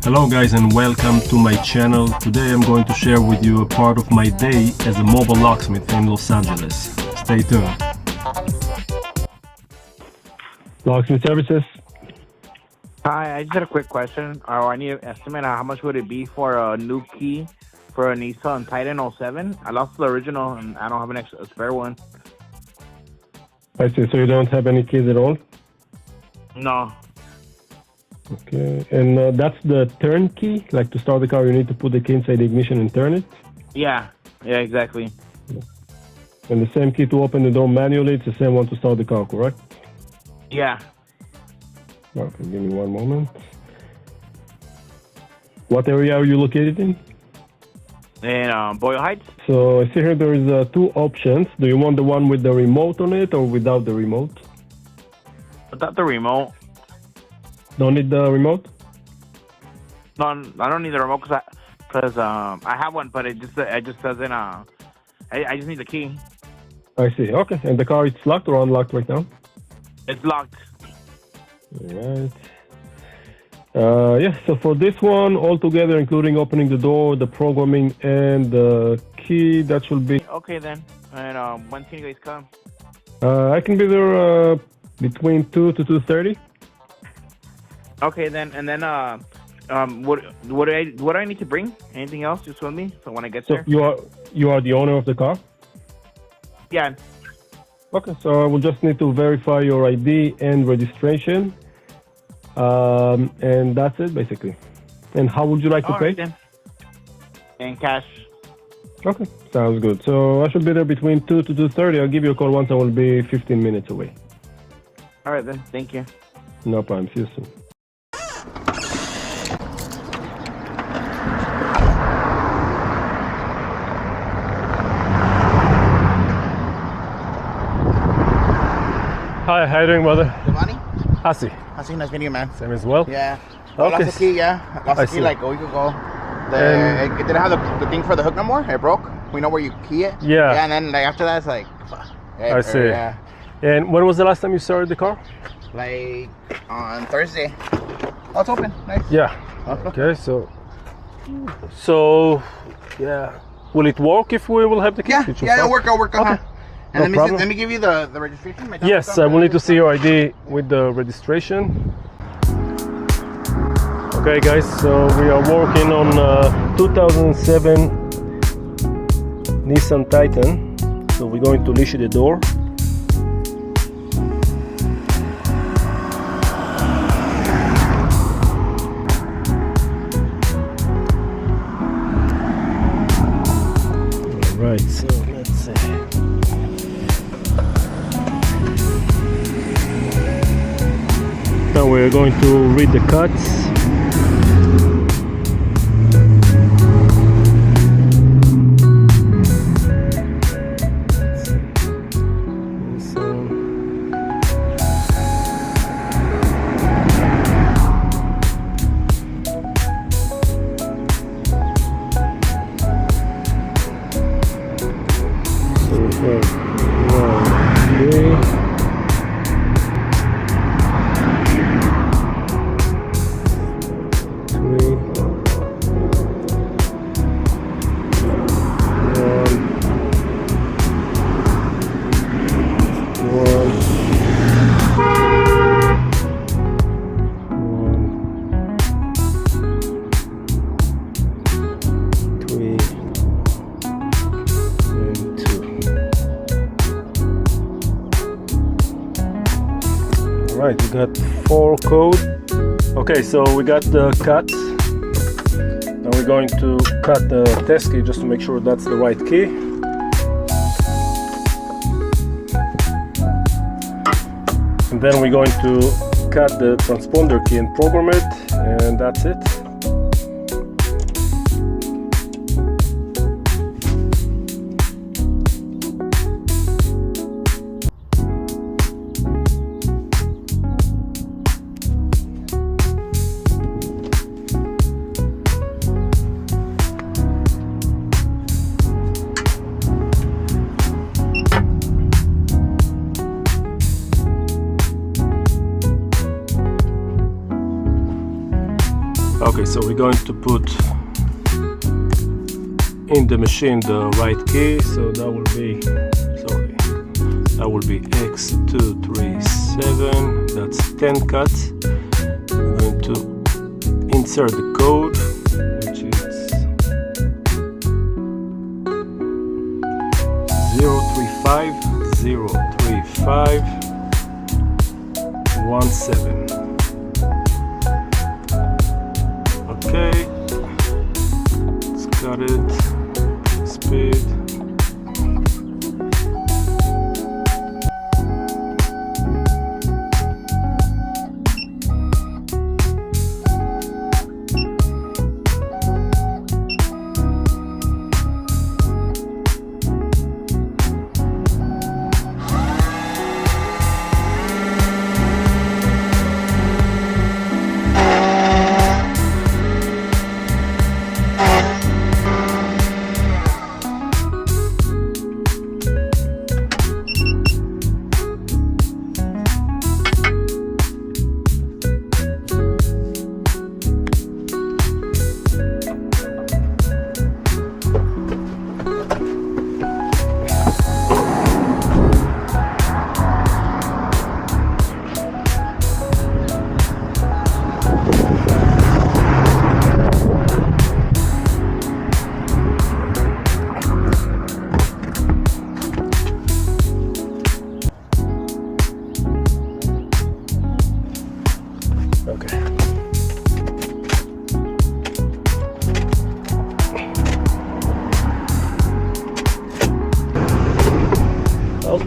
Hello guys and welcome to my channel. Today I'm going to share with you a part of my day as a mobile locksmith in Los Angeles. Stay tuned. Locksmith Services. Hi, I just had a quick question. I need an estimate on how much would it be for a new key for a Nissan Titan 07. I lost the original and I don't have a spare one. I see, so you don't have any keys at all? No. Okay, and that's the turn key? Like to start the car you need to put the key inside the ignition and turn it? Yeah, exactly. And the same key to open the door manually, it's the same one to start the car, correct? Yeah. Okay, give me one moment. What area are you located in? In Boyle Heights? So I see here there is two options. Do you want the one with the remote on it or without the remote? Without the remote. Don't need the remote? No, I don't need the remote because I have one, but it just doesn't. I just need the key. I see. Okay, and the car is locked or unlocked right now? It's locked. Alright. Yeah, so for this one, altogether, including opening the door, the programming, and the key, that should be... Okay then. And when can you guys come? I can be there between 2 to 2:30. Okay then, and then what do I need to bring? Anything else just with me? So when I get So there. you are the owner of the car? Yeah. Okay, so I will just need to verify your ID and registration. And that's it basically. And how would you like to pay? Then. In cash. Okay, sounds good. So I should be there between 2 to 2:30. I'll give you a call once I will be 15 minutes away. All right then. Thank you. No problem. See you soon. Hi, how you doing, brother? Giovanni? Hasi. Hasi, nice meeting you, man. Same as well. Yeah. Okay. Lost the key, yeah. Lost the key like a week ago. It didn't have the thing for the hook no more. It broke. We know where you key it. Yeah. Yeah, and then like after that, it's like, fuck. I see. Yeah. And when was the last time you started the car? Like on Thursday. Oh, it's open. Nice. Yeah. Okay, so yeah. Will it work if we will have the key? Yeah, it'll work. I'll work. Okay. And No let me give you the registration. Yes, I will need to see your ID with the registration. Okay guys, so we are working on 2007 Nissan Titan. So we're going to leash the door. Alright, so let's see. Now we're going to read the cuts. Right, we got 4 code. Okay, so we got the cut. Now we're going to cut the test key just to make sure that's the right key. And then we're going to cut the transponder key and program it, and that's it. Okay, so we're going to put in the machine the right key, so that will be, X237, that's 10 cuts. I'm going to insert the code, which is 035 Okay, let's cut it, speed.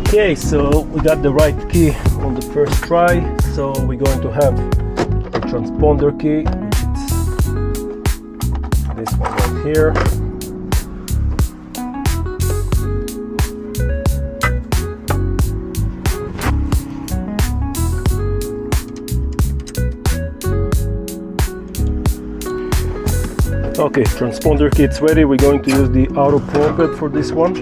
Okay, so we got the right key on the first try, so we're going to have the transponder key, which is this one right here. Okay, transponder kit's ready. We're going to use the auto prompt for this one.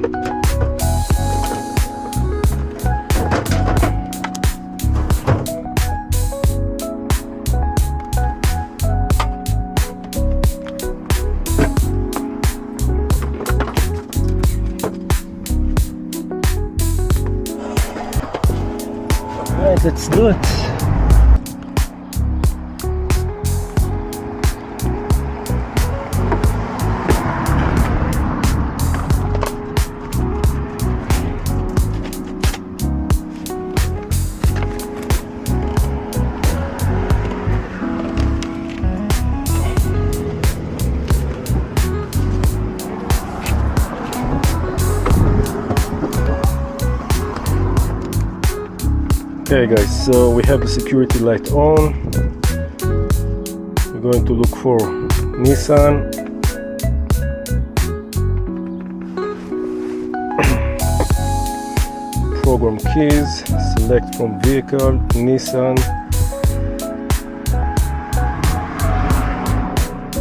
Alright, let's do it. Okay guys, so we have the security light on. We're going to look for Nissan. Program keys, select from vehicle, Nissan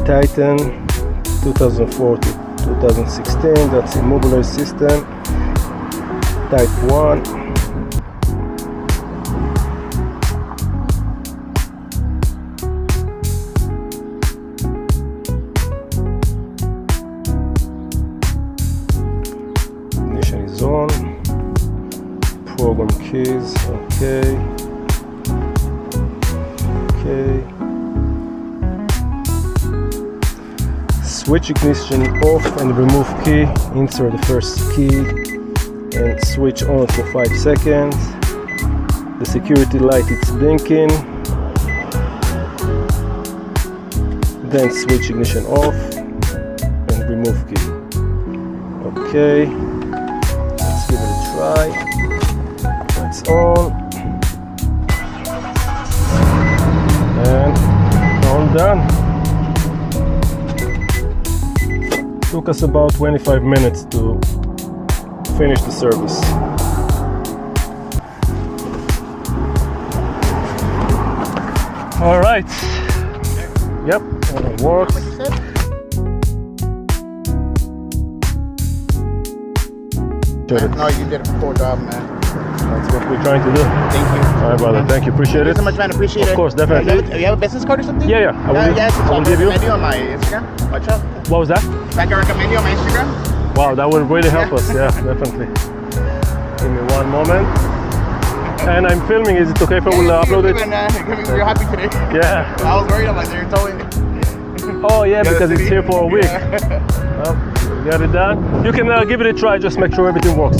Titan 2004 to 2016, that's immobilized system, type 1. On program keys, okay. Switch ignition off and remove key, insert the first key and switch on for 5 seconds. The security light is blinking, then switch ignition off and remove key. Okay, give it a try. It's on and all done. Took us about 25 minutes to finish the service. All right. Yep, and it works. No, you did a cool job, man. That's what we're trying to do. Thank you. All right, brother. Thank you. Appreciate Thank it. you so much, man. Appreciate it. Of course, definitely. You have a business card or something? Yeah. I will give you. Recommend you on my Instagram. Watch out. What was that? If I can recommend you on my Instagram. Wow, that would really help us. Yeah, definitely. Give me one moment. And I'm filming. Is it okay if I will upload it? We're happy today. Yeah. I was worried. I'm like, they're towing. Oh yeah, because it's here for a week. Yeah. Well, get it done. You can give it a try. Just make sure everything works.